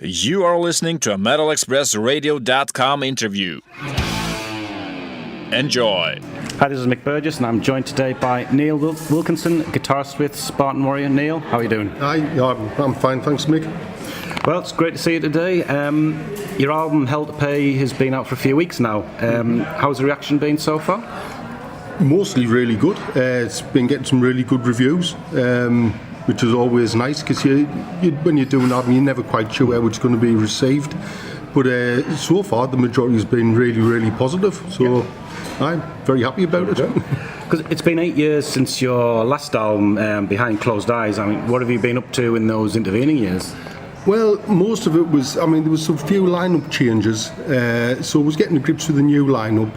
You are listening to a MetalExpressRadio.com interview. Enjoy. Hi, this is Mick Burgess, and I'm joined today by Neil Wilkinson, guitarist with Spartan Warrior. Neil, how are you doing? Hi, I'm fine, thanks, Mick. Well, it's great to see you today. Your album, Hell to Pay, has been out for a few weeks now. How's the reaction been so far? Mostly really good. It's been getting some really good reviews, which is always nice, because when you're doing an album, you're never quite sure how it's going to be received. But so far, the majority has been really, really positive. So I'm very happy about it. Because it's been 8 years since your last album, Behind Closed Eyes. I mean, what have you been up to in those intervening years? Well, most of it was, there was some few lineup changes, so I was getting to grips with the new lineup,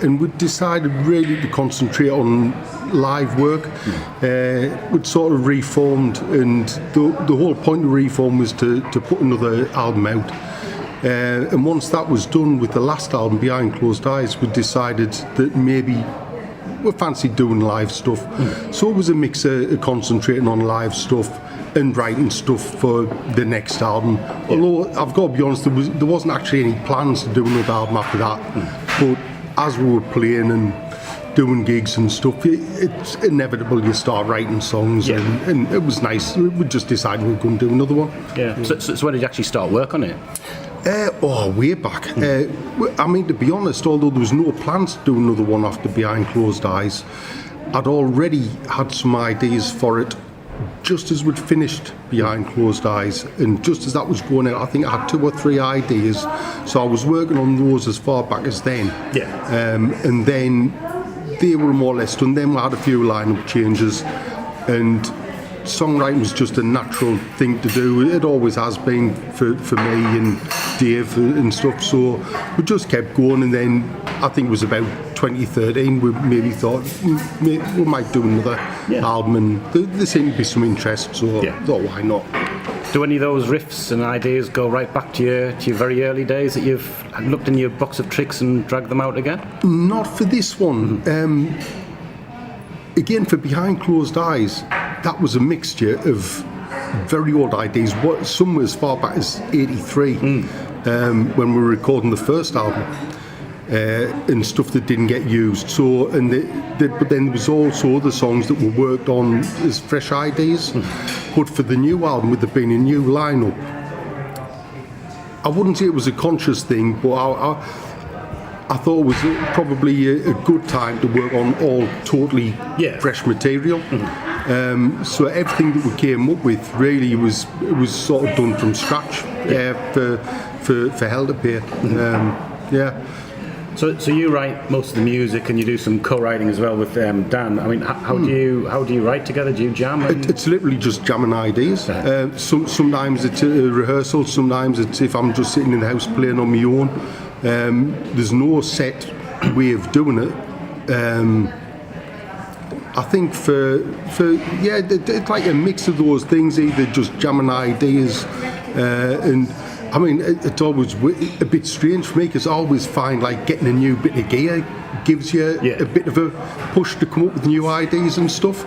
and we decided really to concentrate on live work. We'd sort of reformed, and the whole point of reform was to put another album out. And once that was done with the last album, Behind Closed Eyes, we decided that maybe we fancied doing live stuff. So it was a mix of concentrating on live stuff and writing stuff for the next album. Although I've got to be honest, there wasn't actually any plans to do another album after that. But as we were playing and doing gigs and stuff, it's inevitable you start writing songs, and it was nice. We just decided we were going to do another one. Yeah. So when did you actually start work on it? Way back. To be honest, although there was no plans to do another one after Behind Closed Eyes, I'd already had some ideas for it just as we'd finished Behind Closed Eyes, and just as that was going out, I think I had 2 or 3 ideas, so I was working on those as far back as then. And then they were more or less done. Then we had a few lineup changes, and songwriting was just a natural thing to do. It always has been for me and Dave and stuff, so we just kept going. And then I think it was about 2013 we maybe thought we might do another album, and there seemed to be some interest, so I thought, why not? Do any of those riffs and ideas go right back to your very early days, that you've looked in your box of tricks and dragged them out again? Not for this one. Again, for Behind Closed Eyes, that was a mixture of very old ideas. Some were as far back as 83, when we were recording the first album, and stuff that didn't get used. So, but then there was also other songs that were worked on as fresh ideas. But for the new album, with there being a new lineup, I wouldn't say it was a conscious thing, but I thought it was probably a good time to work on all totally fresh material. So everything that we came up with really was sort of done from scratch for Hell to Pay. So you write most of the music, and you do some co-writing as well with Dan. I mean, how do you write together? Do you jam? It's literally just jamming ideas. Sometimes it's a rehearsal. Sometimes it's if I'm just sitting in the house playing on my own. There's no set way of doing it. I think it's like a mix of those things, either just jamming ideas, and it's always a bit strange for me, because I always find like getting a new bit of gear gives you a bit of a push to come up with new ideas and stuff.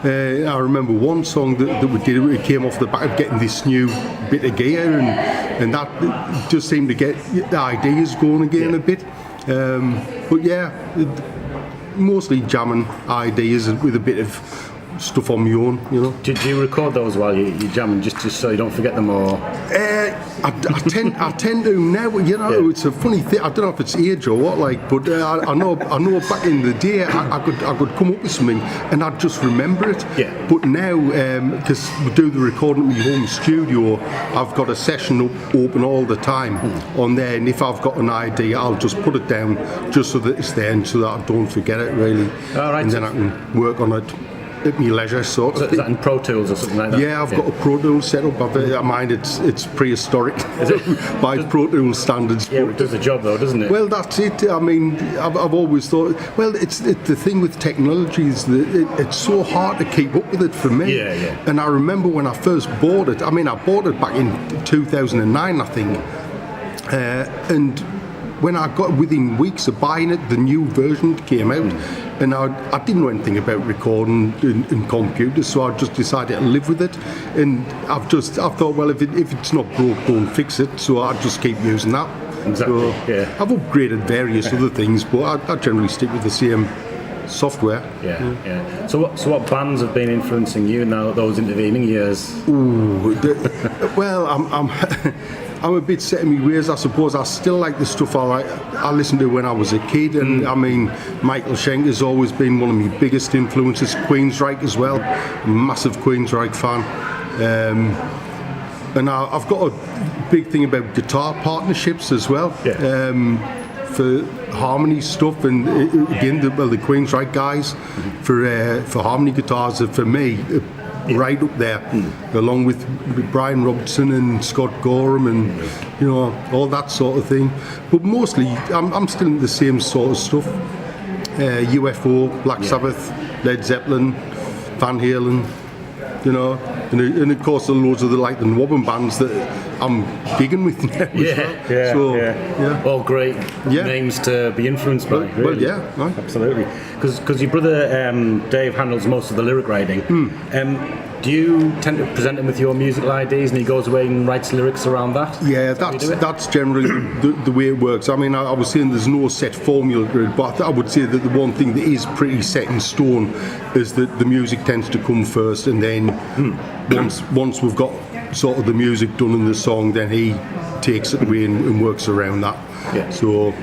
I remember one song that we did, it came off the back of getting this new bit of gear, and that just seemed to get the ideas going again a bit. Mostly jamming ideas with a bit of stuff on my own, Did you record those while you're jamming, just so you don't forget them, or? I tend to now. It's a funny thing. I don't know if it's age or what, but I know back in the day I could come up with something and I'd just remember it. But now, because we do the recording at my home studio, I've got a session open all the time on there, and if I've got an idea, I'll just put it down just so that it's there, and so that I don't forget it really. All right. And then I can work on it at my leisure, sort of thing. Is that in Pro Tools or something like that? Yeah, I've got a Pro Tools set up. I mind it's prehistoric by Pro Tools standards. Yeah, it does the job though, doesn't it? Well, that's it. I've always thought, it's the thing with technology is that it's so hard to keep up with it for me. And I remember when I first bought it, I bought it back in 2009, I think, and when I got within weeks of buying it, the new version came out, and I didn't know anything about recording and computers, so I just decided to live with it. And I thought, well, if it's not broke, don't fix it. So I just keep using that. Exactly. So Yeah. I've upgraded various other things, but I generally stick with the same software. Yeah. So what bands have been influencing you now those intervening years? Well, I'm I'm a bit set in my ways, I suppose. I still like the stuff I listened to when I was a kid, and I mean, Michael Schenker's always been one of my biggest influences. Queensryche as well, massive Queensryche fan. And I've got a big thing about guitar partnerships as well. For harmony stuff, and again, the Queensryche guys for harmony guitars are, for me, right up there, along with Brian Robertson and Scott Gorham and all that sort of thing. But mostly, I'm still in the same sort of stuff. UFO, Black Sabbath, Led Zeppelin, Van Halen, and of course there are loads of the NWOBHM bands that I'm gigging with now. All great names to be influenced by. Really. Absolutely. Because your brother Dave handles most of the lyric writing. Do you tend to present him with your musical ideas, and he goes away and writes lyrics around that? Yeah, that's generally the way it works. I mean, I was saying there's no set formula, but I would say that the one thing that is pretty set in stone is that the music tends to come first, and then once we've got sort of the music done in the song, then he takes it away and works around that. Yeah. So,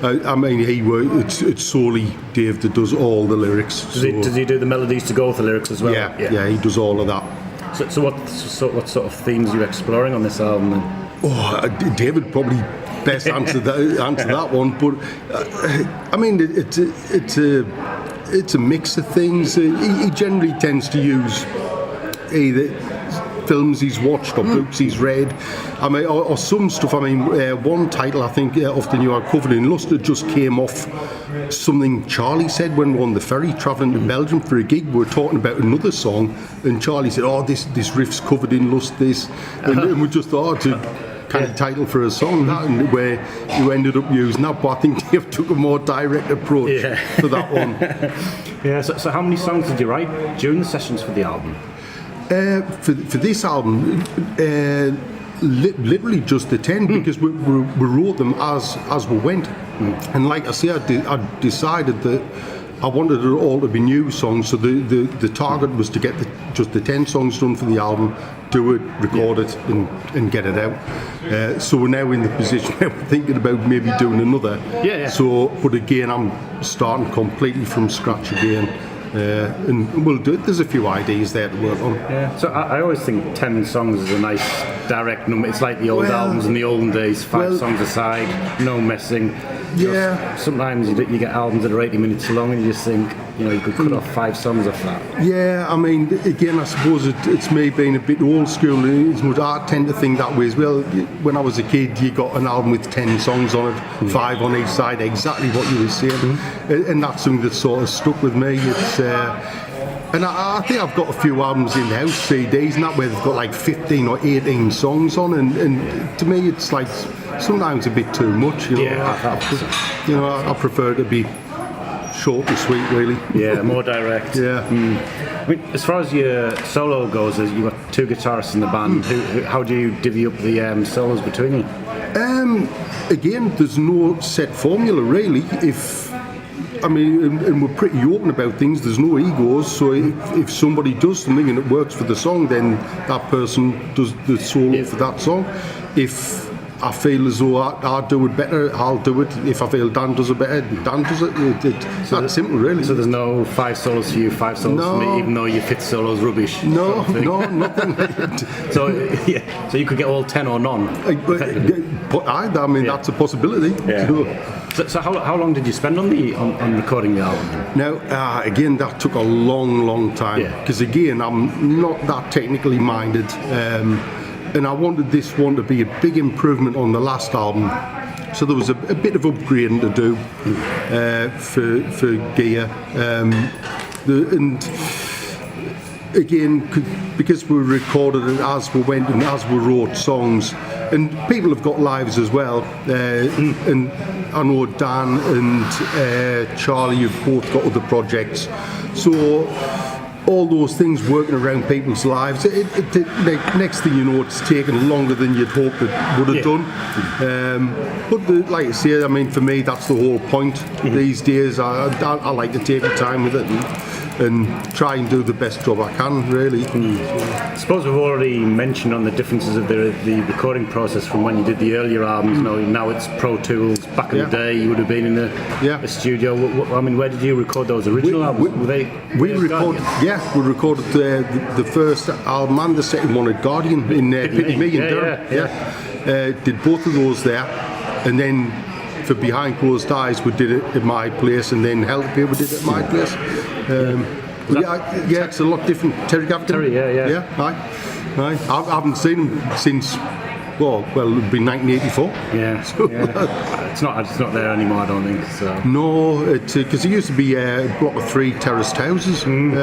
I mean, it's solely Dave that does all the lyrics. Does he do the melodies to go with the lyrics as well? Yeah, he does all of that. So what sort of themes are you exploring on this album then? Oh, David probably best answer that one. But I mean, it's a mix of things. He generally tends to use either films he's watched or books he's read. I mean, or some stuff. I mean, one title I think of the new Covered in Lust just came off something Charlie said when we were on the ferry travelling to Belgium for a gig. We were talking about another song, and Charlie said, "Oh, this riff's covered in lust." And we just thought to kind of title for a song, that, and where you ended up using that. But I think Dave took a more direct approach for that one. So how many songs did you write during the sessions for the album? For this album, literally just the 10, because we wrote them as we went. And like I say, I decided that I wanted it all to be new songs, so the target was to get just the 10 songs done for the album, do it, record it, and get it out. So we're now in the position where we're thinking about maybe doing another. So, but again, I'm starting completely from scratch again. And we'll do it. There's a few ideas there to work on. So I always think 10 songs is a nice direct number. It's like the old albums in the olden days, 5 songs aside, no messing. Sometimes you get albums that are 80 minutes long, and you just think, you could cut off 5 songs off that. Yeah, I mean, again, I suppose it's me being a bit old school. I tend to think that way as well. When I was a kid, you got an album with 10 songs on it, 5 on each side, exactly what you were saying. And that's something that sort of stuck with me. It's and I think I've got a few albums in the house, CDs, and that where they've got like 15 or 18 songs on, and to me it's like sometimes a bit too much. I prefer it to be short and sweet, really. More direct. I mean, as far as your solo goes, you've got 2 guitarists in the band. How do you divvy up the solos between you? Again, there's no set formula really. And we're pretty open about things. There's no egos. So if somebody does something and it works for the song, then that person does the solo for that song. If I feel as though I do it better, I'll do it. If I feel Dan does it better, Dan does it. It's that simple, really. So there's no 5 solos for you, 5 solos for me, even though your 5th solo's rubbish? No, nothing. So you could get all 10 or none? But I mean, that's a possibility. So how long did you spend on recording the album? Now, again, that took a long time. Because again, I'm not that technically minded. And I wanted this one to be a big improvement on the last album, so there was a bit of upgrading to do for gear. And again, because we recorded it as we went and as we wrote songs, and people have got lives as well. And I know Dan and Charlie have both got other projects. So all those things working around people's lives, next thing you know, it's taken longer than you'd hoped it would have done. But like I say, I mean, for me, that's the whole point. These days, I like to take my time with it and try and do the best job I can, really. I suppose we've already mentioned on the differences of the recording process from when you did the earlier albums. Now it's Pro Tools. Back in the day, you would have been in a studio. I mean, where did you record those original albums? We recorded the first album and the second one at Guardian in me and Durham. Did both of those there, and then for Behind Closed Eyes we did it at my place, and then Hell to Pay we did it at my place. It's a lot different. Terry Gavigan. I haven't seen him since it'd be 1984. It's not there anymore, I don't think so. No, because it used to be a block of 3 terraced houses, and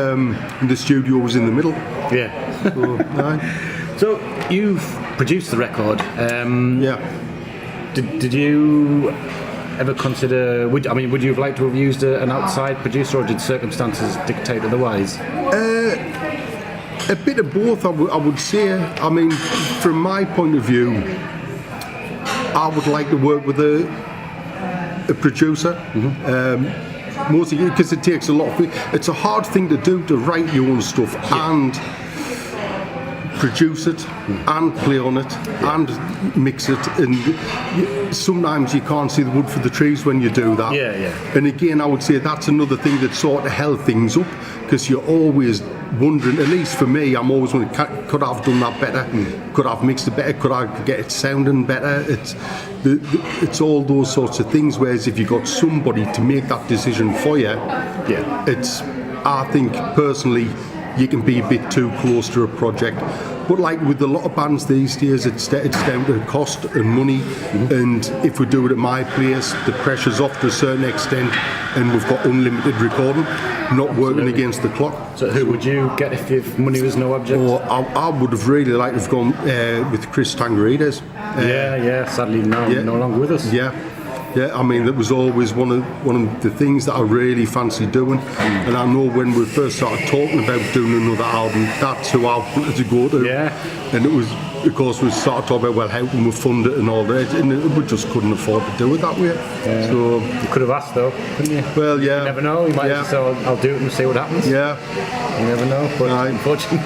the studio was in the middle. So you've produced the record. Did you ever consider? Would you have liked to have used an outside producer, or did circumstances dictate otherwise? A bit of both, I would say. I mean, from my point of view, I would like to work with a producer. Mostly because it takes a lot of. It's a hard thing to do, to write your own stuff and produce it and play on it and mix it, and sometimes you can't see the wood for the trees when you do that. And again, I would say that's another thing that sort of held things up, because you're always wondering, at least for me, I'm always wondering, could I have done that better? Could I have mixed it better? Could I get it sounding better? It's all those sorts of things, whereas if you got somebody to make that decision for you, I think personally you can be a bit too close to a project. But like with a lot of bands these days, it's down to cost and money, and if we do it at my place, the pressure's off to a certain extent, and we've got unlimited recording, not working against the clock. So who would you get if money was no object? I would have really liked to have gone with Chris Tangarides. Sadly no longer with us. I mean, that was always one of the things that I really fancy doing, and I know when we first started talking about doing another album, that's who I wanted to go to. And it was, of course, we started talking about, how can we fund it and all that, and we just couldn't afford to do it that way. So you could have asked though, couldn't you? Well, you never know. You might just say, I'll do it and see what happens. You never know. But unfortunately,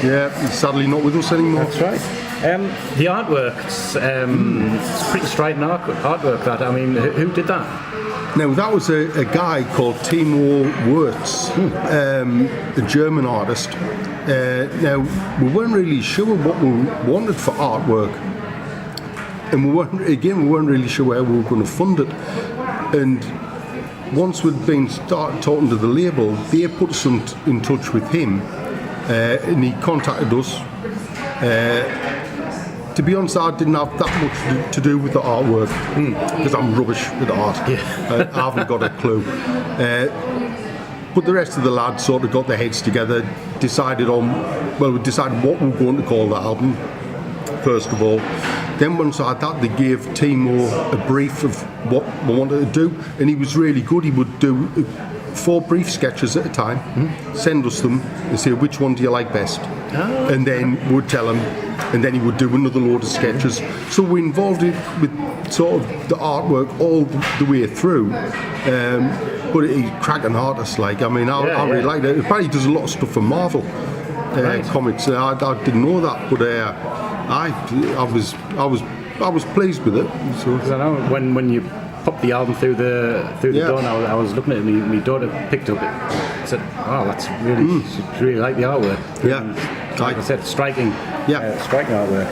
he's sadly not with us anymore. That's right. The artwork, it's pretty striking artwork. That, I mean, who did that? Now, that was a guy called Timo Wurtz, a German artist. Now, we weren't really sure what we wanted for artwork, and we weren't really sure how we were going to fund it. And once we'd been started talking to the label, they put us in touch with him, and he contacted us. To be honest, I didn't have that much to do with the artwork, because I'm rubbish with art. I haven't got a clue. But the rest of the lads sort of got their heads together, decided what we were going to call the album, first of all. Then once I had that, they gave Timo a brief of what we wanted to do, and he was really good. He would do 4 brief sketches at a time, send us them, and say, which one do you like best? And then we'd tell him, and then he would do another load of sketches. So we involved it with sort of the artwork all the way through. But he's cracking artist, like. I mean, I really like it. Apparently, he does a lot of stuff for Marvel comics. I didn't know that, but I was pleased with it. So I know when you popped the album through the door, and I was looking at it, and my daughter picked up it and said, "Oh, that's really, she really like the artwork." Like I said, striking artwork.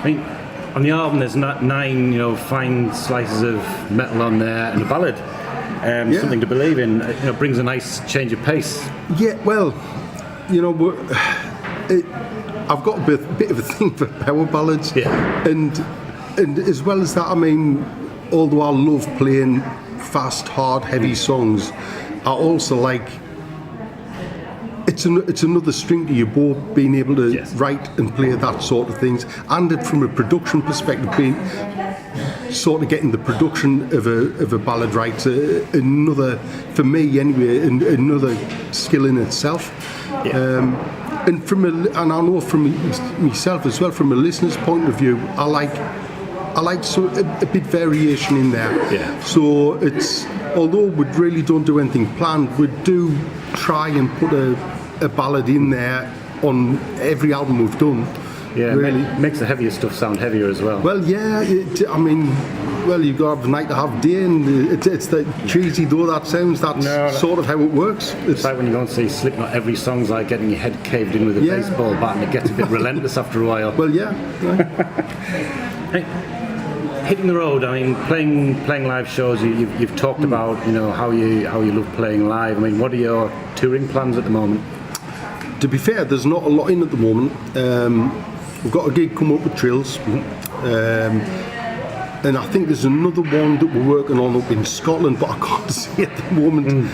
I mean, on the album, there's 9, fine slices of metal on there and a ballad. Something to believe in. Brings a nice change of pace. Yeah, well, I've got a bit of a thing for power ballads. And as well as that, I mean, although I love playing fast, hard, heavy songs, I also like. it's another string to your bow, being able to write and play that sort of things, and from a production perspective, being sort of getting the production of a ballad right, another, for me anyway, another skill in itself. And I know from myself as well, from a listener's point of view, I like a bit variation in there. So it's, although we really don't do anything planned, we do try and put a ballad in there on every album we've done. Yeah, really makes the heavier stuff sound heavier as well. Well, yeah, you've got to have night to have day, and it's that cheesy though that sounds, that's sort of how it works. It's like when you go and see Slipknot, every song's like getting your head caved in with a baseball bat, and it gets a bit relentless after a while. Well, yeah. Hey, hitting the road, I mean, playing live shows, you've talked about, how you love playing live. I mean, what are your touring plans at the moment? To be fair, there's not a lot in at the moment. We've got a gig coming up with Trills, and I think there's another one that we're working on up in Scotland, but I can't see at the moment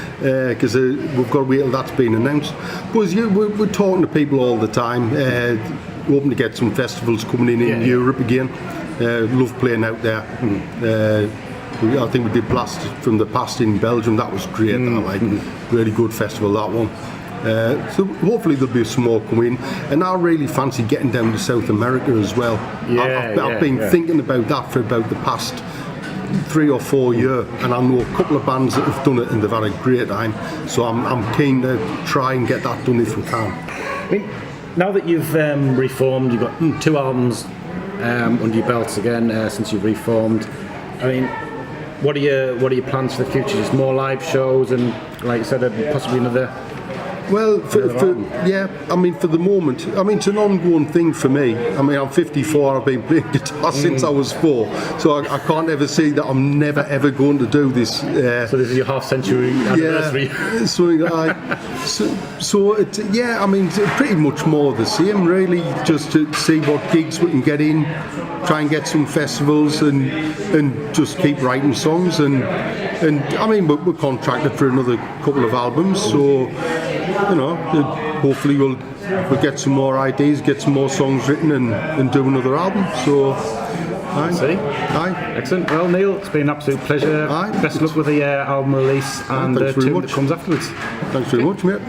because we've got to wait till that's been announced. But we're talking to people all the time. We're hoping to get some festivals coming in Europe again. Love playing out there. I think we did Blast from the Past in Belgium. That was great. Really good festival, that one. So hopefully there'll be some more coming, and I really fancy getting down to South America as well. I've been thinking about that for about the past 3 or 4 years, and I know a couple of bands that have done it and they've had a great time, so I'm keen to try and get that done if we can. I mean, now that you've reformed, you've got 2 albums under your belts again since you've reformed. I mean, what are your plans for the future? Just more live shows and, like you said, possibly another. Well, for the moment, it's an ongoing thing for me. I'm 54, I've been playing guitar since I was 4, so I can't ever see that I'm never ever going to do this. So this is your half-century anniversary. Pretty much more the same, really, just to see what gigs we can get in, try and get some festivals, and just keep writing songs. And we're contracted for another couple of albums, so hopefully we'll get some more ideas, get some more songs written, and do another album. So, excellent. Well, Neil, it's been an absolute pleasure. Best of luck with the album release and the tune that comes afterwards. Thanks very much, mate.